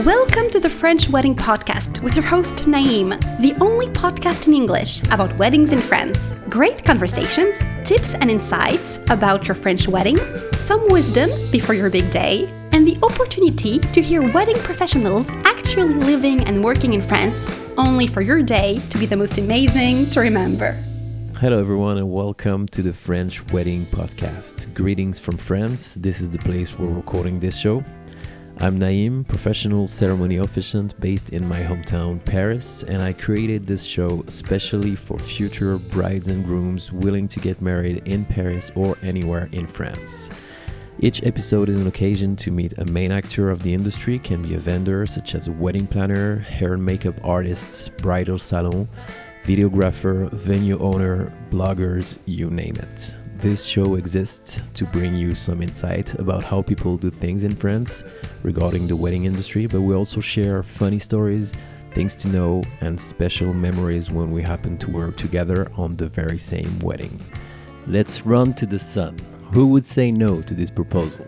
Welcome to the French Wedding Podcast with your host Naïm, the only podcast in English about weddings in France. Great conversations, tips and insights about your French wedding, some wisdom before your big day, and the opportunity to hear wedding professionals actually living and working in France, only for your day to be the most amazing to remember. Hello everyone and welcome to the French Wedding Podcast. Greetings from France. This is the place where we're recording this show. I'm Naïm, professional ceremony officiant based in my hometown Paris, and I created this show especially for future brides and grooms willing to get married in Paris or anywhere in France. Each episode is an occasion to meet a main actor of the industry, can be a vendor such as a wedding planner, hair and makeup artists, bridal salon, videographer, venue owner, bloggers, you name it. This show exists to bring you some insight about how people do things in France regarding the wedding industry, but we also share funny stories, things to know, and special memories when we happen to work together on the very same wedding. Let's run to the sun. Who would say no to this proposal?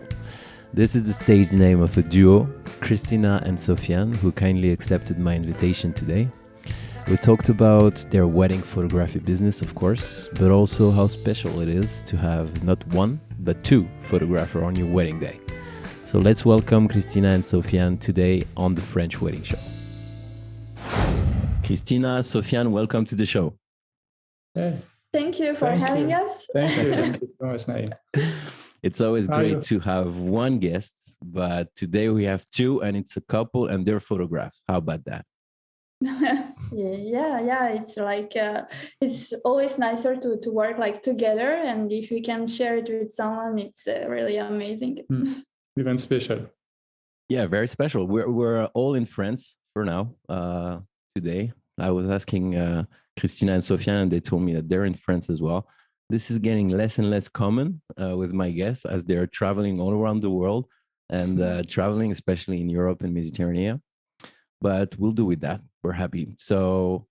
This is the stage name of a duo, Kristina and Sofiane, who kindly accepted my invitation today. We talked about their wedding photography business, of course, but also how special it is to have not one, but two photographers on your wedding day. So let's welcome Kristina and Sofiane today on the French Wedding Show. Kristina, Sofiane, welcome to the show. Hey. Thank you for having us. Thank you. Thank you so much, Naïm. It's always great to have one guest, but today we have two, and it's a couple and their photographs. How about that? yeah it's like it's always nicer to work like together, and if you can share it with someone, it's really amazing. Even special. Yeah, very special. We're all in France for now. Today I was asking Kristina and Sofiane, and they told me that they're in France as well. This is getting less and less common with my guests as they're traveling all around the world and traveling especially in Europe and Mediterranean. But we'll do with that. We're happy. So,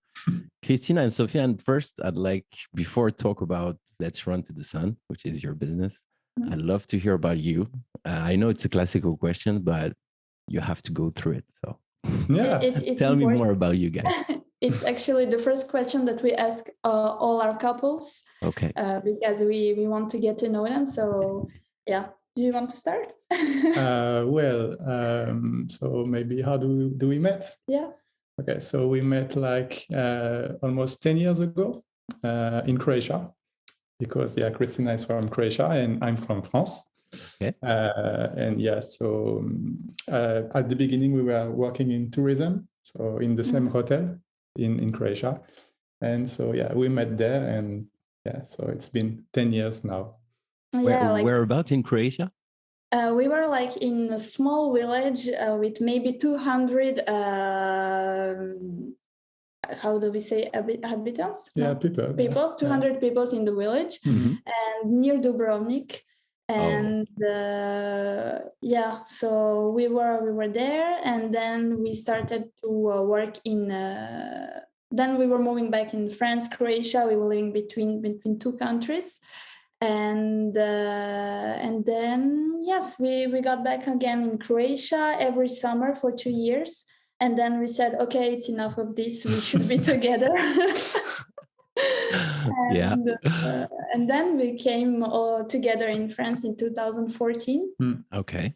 Kristina and Sofiane, first, I'd like, before talk about Let's Run to the Sun, which is your business, I'd love to hear about you. I know it's a classical question, but you have to go through it. So, it's tell me important. more about you guys. It's actually the first question that we ask all our couples. Okay. Because we want to get to know them. So, yeah. Do you want to start? So maybe how do we met? Yeah. Okay, so we met like almost 10 years ago in Croatia, because Kristina is from Croatia and I'm from France. Okay. So at the beginning we were working in tourism, so in the same hotel in Croatia, and so we met there, and so it's been 10 years now. Whereabouts in Croatia? We were like in a small village with maybe 200, how do we say, habitants? Yeah, No. people. 200 people in the village, and near Dubrovnik. And so we were there, and then we started to work in. Then we were moving back in France, Croatia. We were living between two countries. And then we got back again in Croatia every summer for 2 years, and then we said, okay, it's enough of this, we should be together. And then we came together in France in 2014. Okay.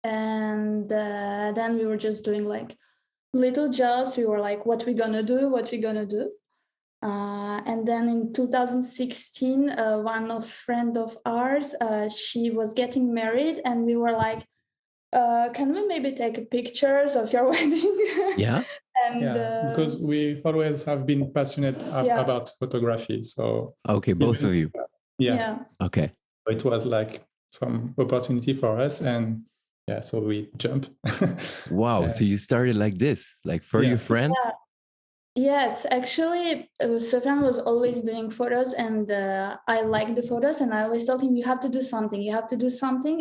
And then we were just doing like little jobs. We were like, what we gonna do? And then in 2016, one friend of ours, she was getting married, and we were like, can we maybe take pictures of your wedding? Yeah. Because we always have been passionate about photography. So okay, both of you. Okay. It was like some opportunity for us, and so we jumped. Wow. So you started like this, like for your friend? Yeah. Yes, actually, Sofiane was always doing photos, and I liked the photos, and I always told him, you have to do something.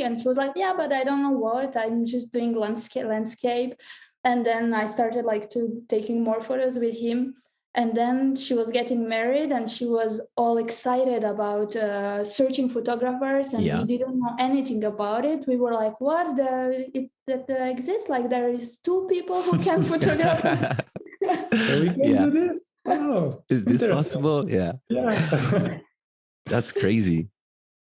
And he was like, yeah, but I don't know what. I'm just doing landscape. And then I started like taking more photos with him. And then she was getting married and she was all excited about searching photographers, and we didn't know anything about it. We were like, what? That exists? Like there is two people who can photograph? So we can do this? Oh, is this possible? Yeah. That's crazy.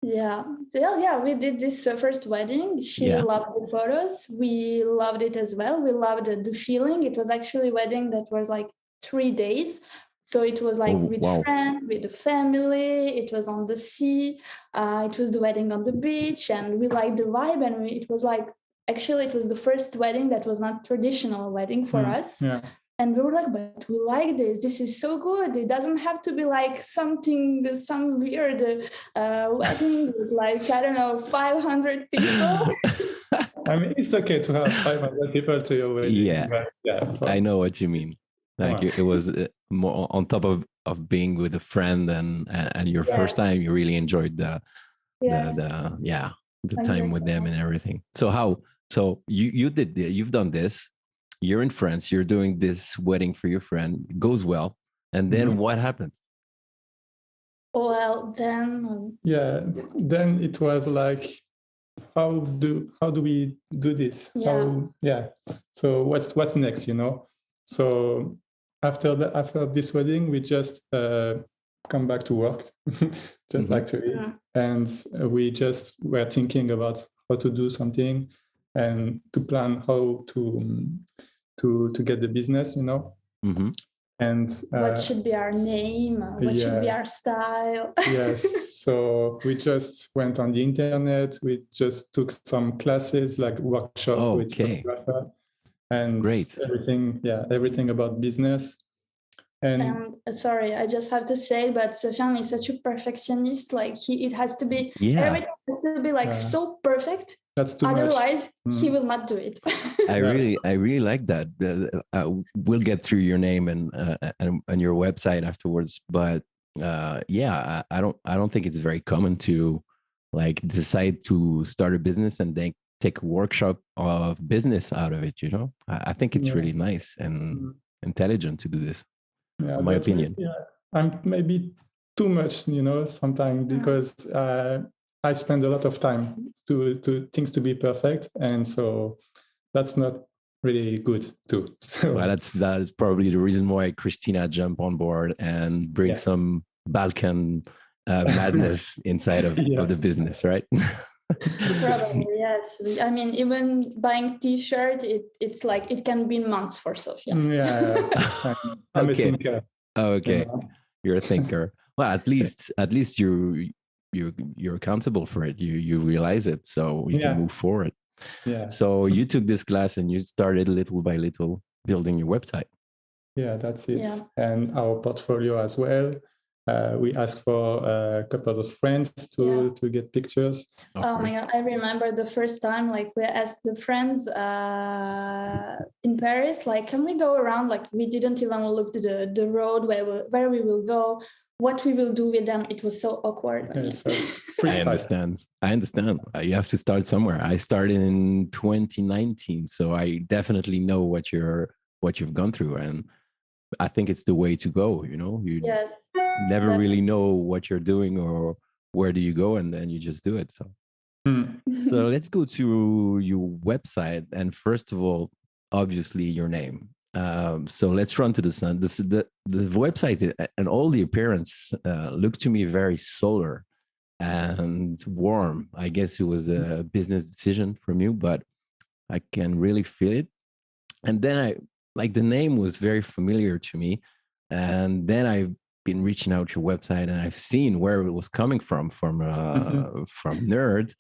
Yeah. So yeah, we did this first wedding. She loved the photos. We loved it as well. We loved the feeling. It was actually a wedding that was like 3 days. So it was like with friends, with the family. It was on the sea. It was the wedding on the beach, and we liked the vibe. And it was like, actually, it was the first wedding that was not traditional wedding for us. Yeah. And we were like, but we like this. This is so good. It doesn't have to be like some weird wedding with like, I don't know, 500 people. I mean, it's okay to have 500 people to your wedding. Yeah, but I know what you mean. Like it was more on top of being with a friend and your first time. You really enjoyed the time with them and everything. So you've done this. You're in France. You're doing this wedding for your friend. It goes well, and then what happens? Well, then then it was like, how do we do this? So what's next? So after this wedding, we just come back to work, actually, and we just were thinking about how to do something and to plan how to get the business, and what should be our name, what should be our style. Yes, so we just went on the internet, we just took some classes like workshop with photographer, and everything about business. And sorry, I just have to say, but Sofiane is such a perfectionist. Like it has to be everything has to be like so perfect. That's too Otherwise, he will not do it. I really like that. We'll get through your name and your website afterwards. But I don't think it's very common to like decide to start a business and then take a workshop of business out of it. I think it's really nice and intelligent to do this. In my opinion. I'm maybe too much, sometimes because I spend a lot of time to things to be perfect, and so that's not really good too. So that's probably the reason why Kristina jumped on board and bring some Balkan madness inside of the business, right? Probably, yes. I mean, even buying T-shirt, it's like it can be months for Sofiane. Yeah, I'm a thinker. Okay, you're a thinker. Well, at least you're accountable for it. You realize it, so you can move forward. Yeah. So you took this class and you started little by little building your website. Yeah, that's it. Yeah. And our portfolio as well. We asked for a couple of friends to get pictures. Oh my God, I remember the first time, like we asked the friends in Paris, like, can we go around? Like we didn't even look at the road where we will go, what we will do with them. It was so awkward. Okay, so I understand. You have to start somewhere. I started in 2019, so I definitely know what you've gone through, and I think it's the way to go. You never really know what you're doing or where do you go, and then you just do it. So let's go to your website, and first of all, obviously your name. So let's run to the sun. The website and all the appearance look to me very solar and warm. I guess it was a business decision from you, but I can really feel it. And then the name was very familiar to me. And then I've been reaching out your website and I've seen where it was coming from Nerd.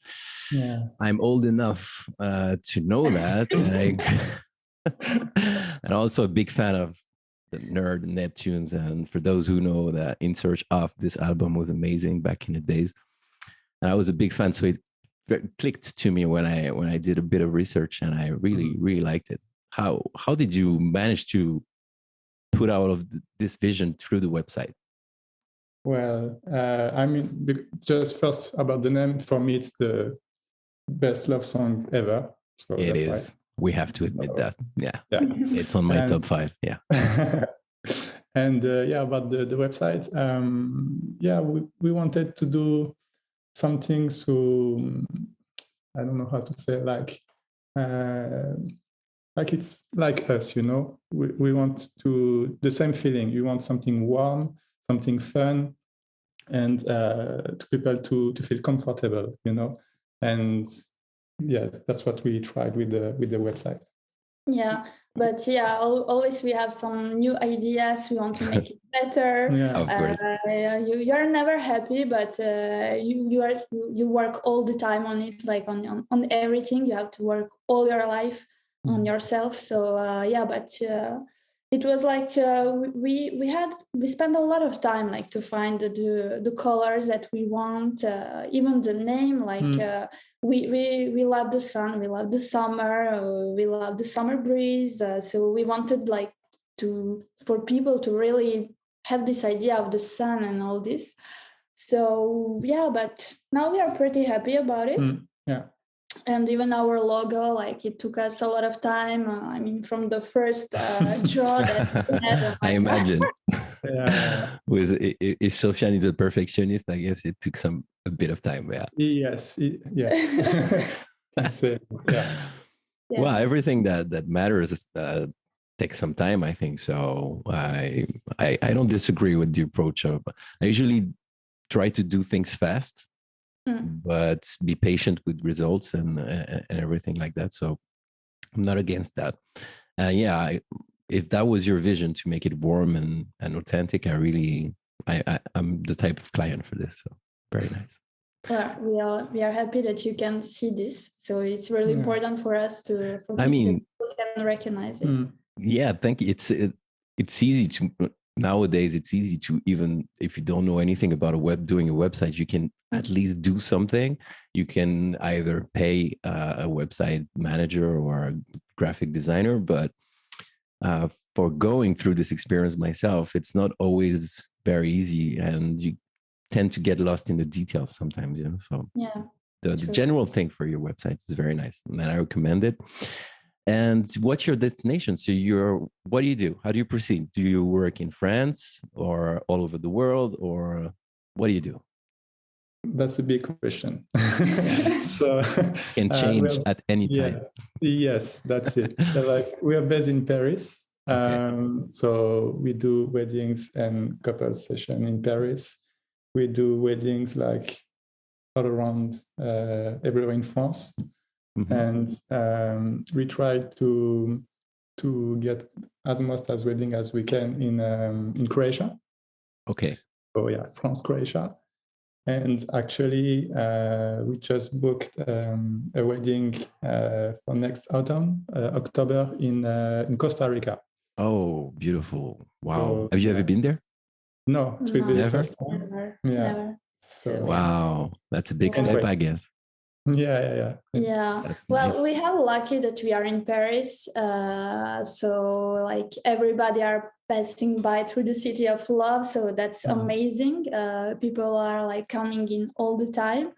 Yeah. I'm old enough to know that. And also a big fan of the Nerd and Neptunes. And for those who know, that In Search Of, this album was amazing back in the days. And I was a big fan. So it clicked to me when I did a bit of research, and I really, really liked it. How did you manage to put out of this vision through the website? Well, I mean, just first about the name, for me, it's the best love song ever. So it is. Why. We have to admit that. Yeah. It's on my top 5. Yeah. And about the website, we wanted to do something so I don't know how to say, like it's like us, you know. We want to the same feeling. We want something warm, something fun, and to people to feel comfortable, you know. And yes, that's what we tried with the website. Yeah, but always we have some new ideas. We want to make it better. Yeah, Of course. You're never happy, but you work all the time on it, like on everything. You have to work all your life on yourself. So it was like we spent a lot of time like to find the colors that we want, even the name, like. We love the sun, we love the summer, we love the summer breeze. So we wanted like for people to really have this idea of the sun and all this. So but now we are pretty happy about it. Yeah. And even our logo, like it took us a lot of time. I mean, from the first draw that we had. I imagine. Yeah. If Sofiane is a perfectionist, I guess it took a bit of time. Yeah. Yes. That's it. Yeah. Well, everything that matters takes some time, I think. So I don't disagree with the approach of. I usually try to do things fast, but be patient with results and everything like that. So I'm not against that. If that was your vision to make it warm and authentic, I'm the type of client for this. So very nice. Well, we are happy that you can see this. So it's really important for us people can recognize it. Yeah, thank you. It's easy to nowadays. It's easy to, even if you don't know anything about doing a website, you can at least do something. You can either pay a website manager or a graphic designer, but for going through this experience myself, it's not always very easy, and you tend to get lost in the details sometimes, you know. So the general thing for your website is very nice, and I recommend it. And what's your destination? So what do you do? How do you proceed? Do you work in France or all over the world, or what do you do? That's a big question. So can change at any time. Yes, that's it. Like we are based in Paris. So we do weddings and couple session in Paris. We do weddings like all around everywhere in France. And we try to get as much as wedding as we can in Croatia. Okay. So France, Croatia. And actually, we just booked a wedding for next autumn, October in Costa Rica. Oh, beautiful! Wow. So, have you ever been there? No, it will be the Never? first time. Never. So, wow, that's a big step, I guess. Yeah. Well, nice. We have lucky that we are in Paris. So like everybody are passing by through the city of love. So that's amazing. People are like coming in all the time.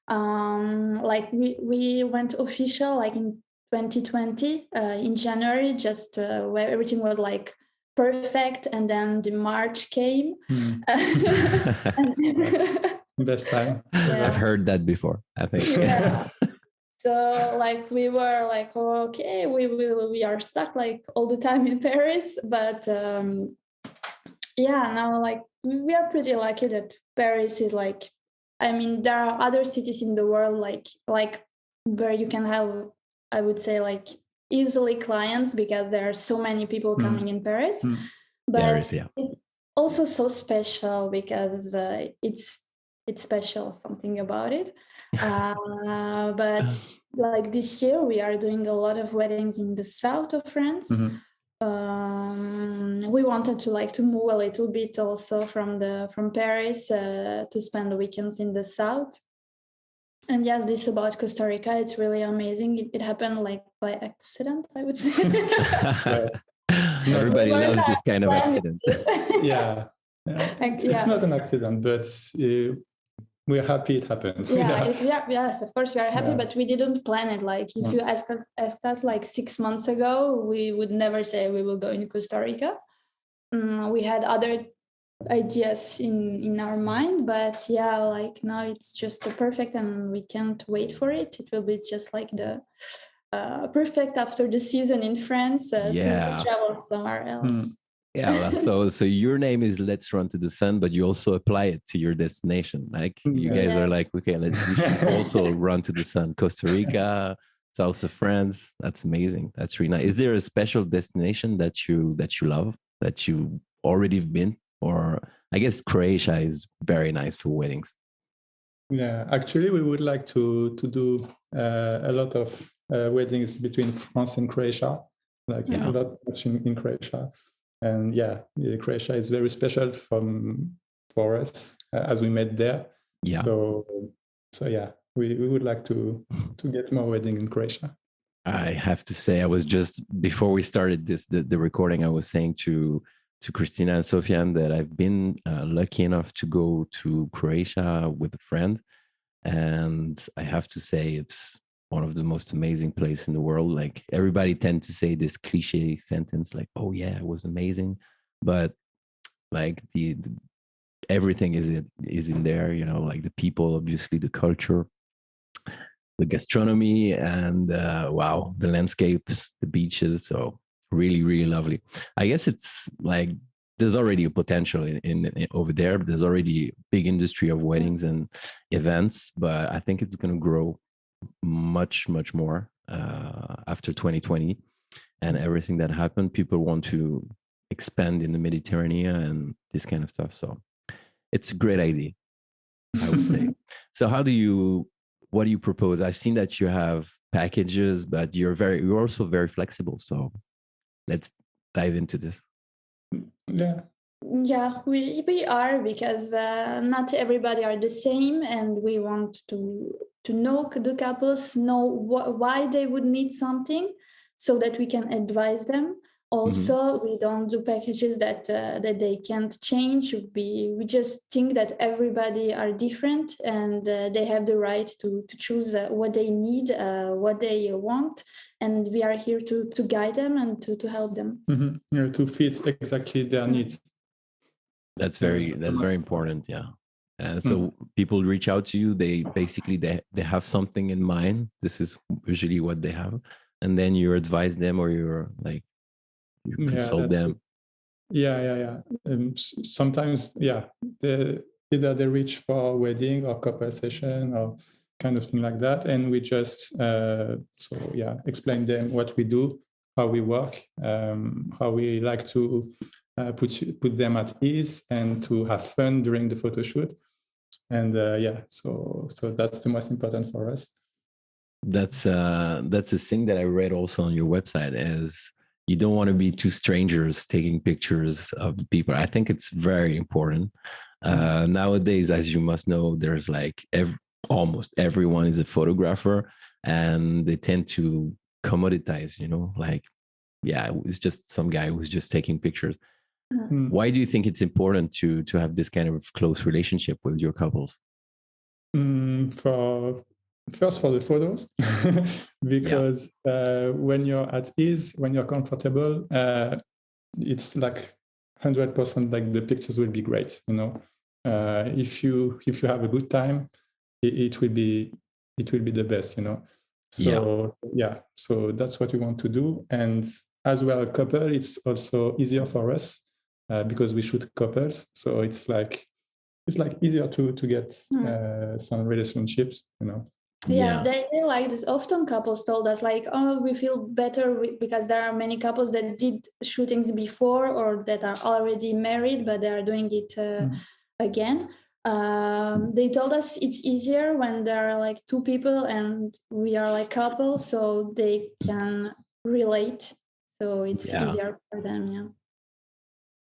Like we went official like in 2020 in January, just where everything was like perfect, and then the March came. Best time. I've heard that before, I think. So like we were like, okay, we are stuck like all the time in Paris, but now like we are pretty lucky that Paris is like, I mean, there are other cities in the world like where you can have, I would say, like easily clients because there are so many people coming in Paris. But it's also so special because it's special, something about it. But like this year, we are doing a lot of weddings in the south of France. We wanted to move a little bit also from Paris to spend the weekends in the south. And yes, this about Costa Rica, it's really amazing. It happened like by accident, I would say. Everybody loves this kind of accident. It's not an accident, but we're happy it happened. Yes, of course we are happy, but we didn't plan it. Like if you asked us like 6 months ago, we would never say we will go into Costa Rica. we had other ideas in our mind, but yeah, like now it's just perfect and we can't wait for it. It will be just like the perfect after the season in France to travel somewhere else. Yeah, well, so your name is Let's Run to the Sun, but you also apply it to your destination. Like you guys are like, okay, we should also run to the sun. Costa Rica, south of France. That's amazing. That's really nice. Is there a special destination that you love, that you already been? Or I guess Croatia is very nice for weddings. Yeah, actually, we would like to do a lot of weddings between France and Croatia, like a lot much in Croatia. And yeah, Croatia is very special for us as we met there. Yeah. So yeah, we would like to get more wedding in Croatia. I have to say, I was just before we started the recording, I was saying to Kristina and Sofiane that I've been lucky enough to go to Croatia with a friend, and I have to say it's one of the most amazing places in the world. Like everybody tend to say this cliche sentence, like, "Oh yeah, it was amazing," but like the everything is in there. You know, like the people, obviously, the culture, the gastronomy, and wow, the landscapes, the beaches. So really, really lovely. I guess it's like there's already a potential in over there. There's already a big industry of weddings and events, but I think it's going to grow much more after 2020 and everything that happened. People want to expand in the Mediterranean and this kind of stuff. So it's a great idea, I would say. So what do you propose? I've seen that you have packages, but you're also very flexible. So let's dive into this. Yeah, we are, because not everybody are the same, and we want to know the couples, know why they would need something, so that we can advise them. Also, we don't do packages that they can't change. We just think that everybody are different, and they have the right to choose what they need, what they want, and we are here to guide them and to help them. Yeah, to fit exactly their needs. That's very important. Yeah. So people reach out to you. They basically they have something in mind. This is usually what they have, and then you advise them, or you consult them. Yeah. Sometimes, either they reach for wedding or couple session or kind of thing like that, and we just explain them what we do, how we work, how we like to put them at ease and to have fun during the photo shoot. And so that's the most important for us. That's a thing that I read also on your website, is you don't want to be two strangers taking pictures of the people. I think it's very important. Nowadays, as you must know, there's like almost everyone is a photographer, and they tend to commoditize, like, yeah, it's just some guy who's just taking pictures. Why do you think it's important to have this kind of close relationship with your couples? First for the photos, because when you're at ease, when you're comfortable, it's like 100% like the pictures will be great. If you have a good time, it will be the best. So that's what we want to do. And as well, a couple, it's also easier for us because we shoot couples, so it's like easier to get some relationships. Yeah, they like this. Often couples told us like, oh, we feel better because there are many couples that did shootings before or that are already married, but they are doing it again. They told us it's easier when there are like two people and we are like couples, so they can relate. So it's easier for them. Yeah.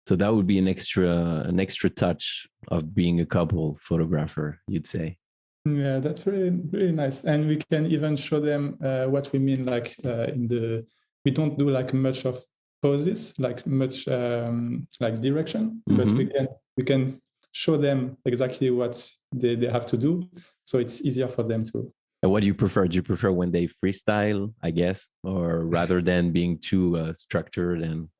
So that would be an extra touch of being a couple photographer, you'd say. Yeah, that's really, really nice. And we can even show them what we mean, like we don't do like much of poses, like much like direction, but we can show them exactly what they have to do. So it's easier for them too. And what do you prefer? Do you prefer when they freestyle, I guess, or rather than being too structured and...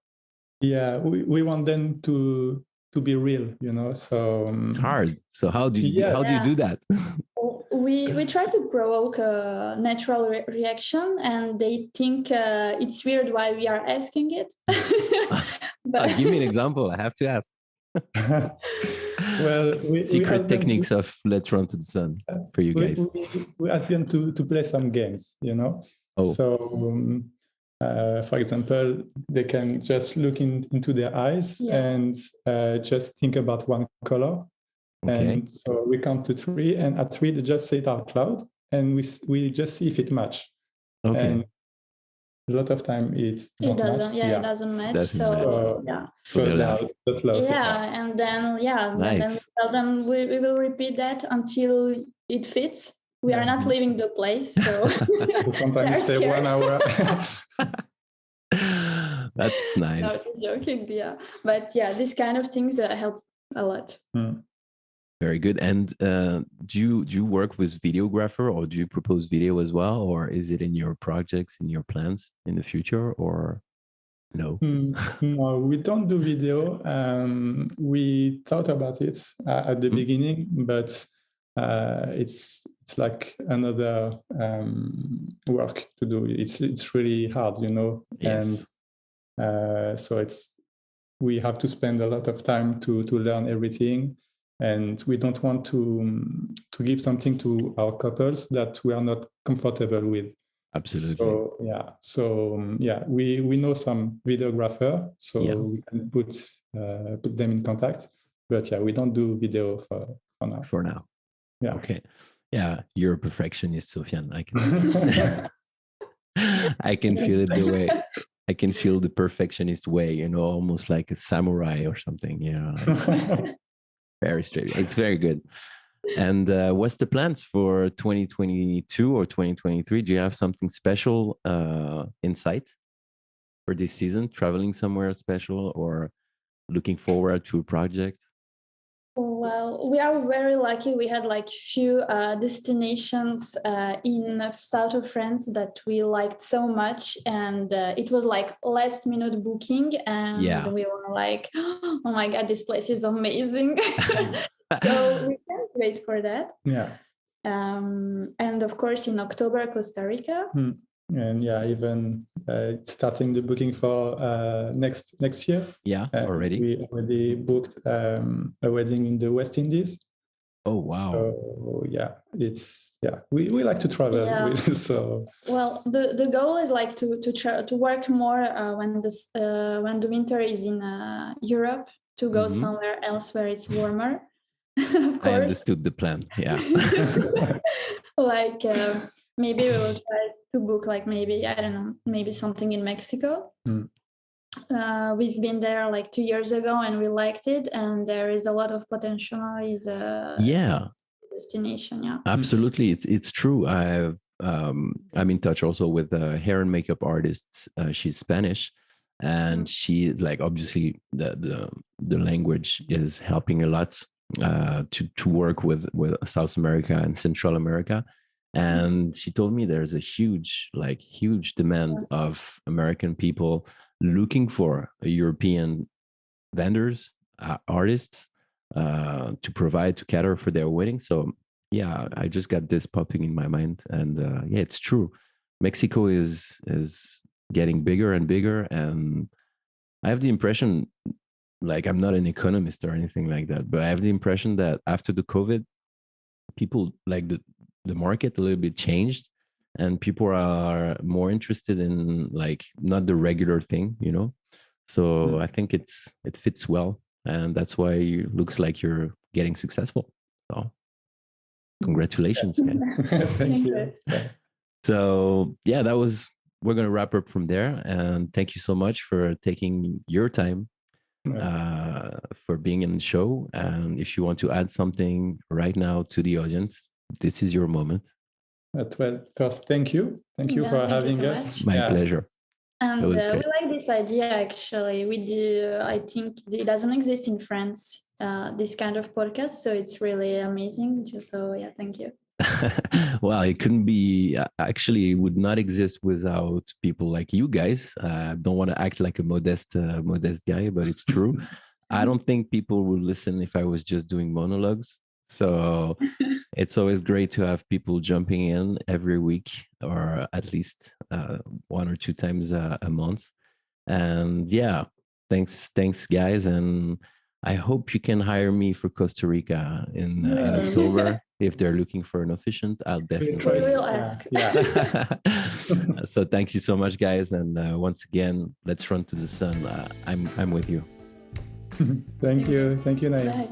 Yeah, we want them to be real, so It's hard. So how do you do that? We try to provoke a natural reaction, and they think it's weird why we are asking it. But Give me an example. I have to ask. Well, Secret techniques of Let's Run to the Sun for you guys. We ask them to play some games, Oh. So, for example, they can just look into their eyes and just think about one color. Okay. And so we count to 3, and at 3 they just say it out loud, and we just see if it matches. Okay. And a lot of time it doesn't. It doesn't match. So just love it. And then Nice. and then we tell them we will repeat that until it fits. We are not leaving the place, so, so sometimes you stay 1 hour. That's nice. No, just joking, but these kind of things help a lot. Very good. And do you work with videographer, or do you propose video as well, or is it in your projects, in your plans in the future, or no? No, we don't do video. We thought about it at the beginning, but it's like another work to do. It's really hard, Yes. And so we have to spend a lot of time to learn everything. And we don't want to give something to our couples that we are not comfortable with. Absolutely. So we know some videographer, so we can put them in contact. But we don't do video for now. For now. Yeah. Okay. Yeah, you're a perfectionist, Sofiane. I can feel it the way. I can feel the perfectionist way, almost like a samurai or something. Very straight. It's very good. And what's the plans for 2022 or 2023? Do you have something special in sight for this season? Traveling somewhere special, or looking forward to a project? Well, we are very lucky. We had few destinations in south of France that we liked so much, and it was last minute booking, and we were like, oh my god, this place is amazing. So we can't wait for that. And of course in October, Costa Rica. And even starting the booking for next year. Already. We already booked a wedding in the West Indies. Oh wow! So we like to travel. So the goal is to work more when the winter is in Europe, to go somewhere else where it's warmer. Of course. I understood the plan. Yeah. Maybe we will try to book maybe something in Mexico. We've been there 2 years ago and we liked it, and there is a lot of potential. Is a destination. Absolutely, it's true. I'm in touch also with a hair and makeup artist. She's Spanish, and she obviously the language is helping a lot to work with South America and Central America. And she told me there's a huge demand of American people looking for European vendors, artists, to provide, to cater for their wedding. So I just got this popping in my mind, and it's true. Mexico is getting bigger and bigger, and I have the impression, I'm not an economist or anything like that, but I have the impression that after the COVID, people the market a little bit changed, and people are more interested in not the regular thing, So I think it fits well, and that's why it looks like you're getting successful. So congratulations, guys. Thank you. So we're gonna wrap up from there, and thank you so much for taking your time for being in the show. And if you want to add something right now to the audience, this is your moment. Well, first, thank you for having us. My pleasure. And we like this idea, actually. I think it doesn't exist in France, this kind of podcast, so it's really amazing. So thank you. Well, it couldn't be actually it would not exist without people like you guys. Don't want to act like a modest guy, but it's true. I don't think people would listen if I was just doing monologues. So it's always great to have people jumping in every week or at least one or two times a month. And yeah, thanks guys, and I hope you can hire me for Costa Rica in October. If they're looking for an officiant, I'll We definitely. try We to- will ask. Yeah. So thank you so much, guys, and once again, let's run to the sun. I'm with you. Thank you, Naim. Bye.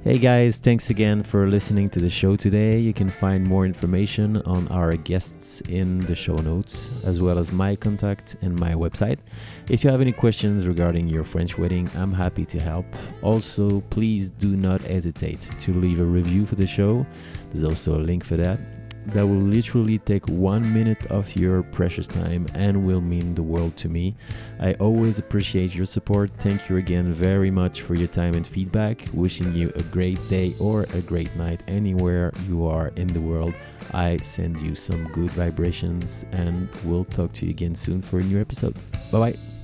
Hey guys, thanks again for listening to the show today. You can find more information on our guests in the show notes, as well as my contact and my website. If you have any questions regarding your French wedding, I'm happy to help. Also, please do not hesitate to leave a review for the show. There's also a link for that. That will literally take 1 minute of your precious time and will mean the world to me. I always appreciate your support. Thank you again very much for your time and feedback. Wishing you a great day or a great night anywhere you are in the world. I send you some good vibrations and we'll talk to you again soon for a new episode. Bye bye.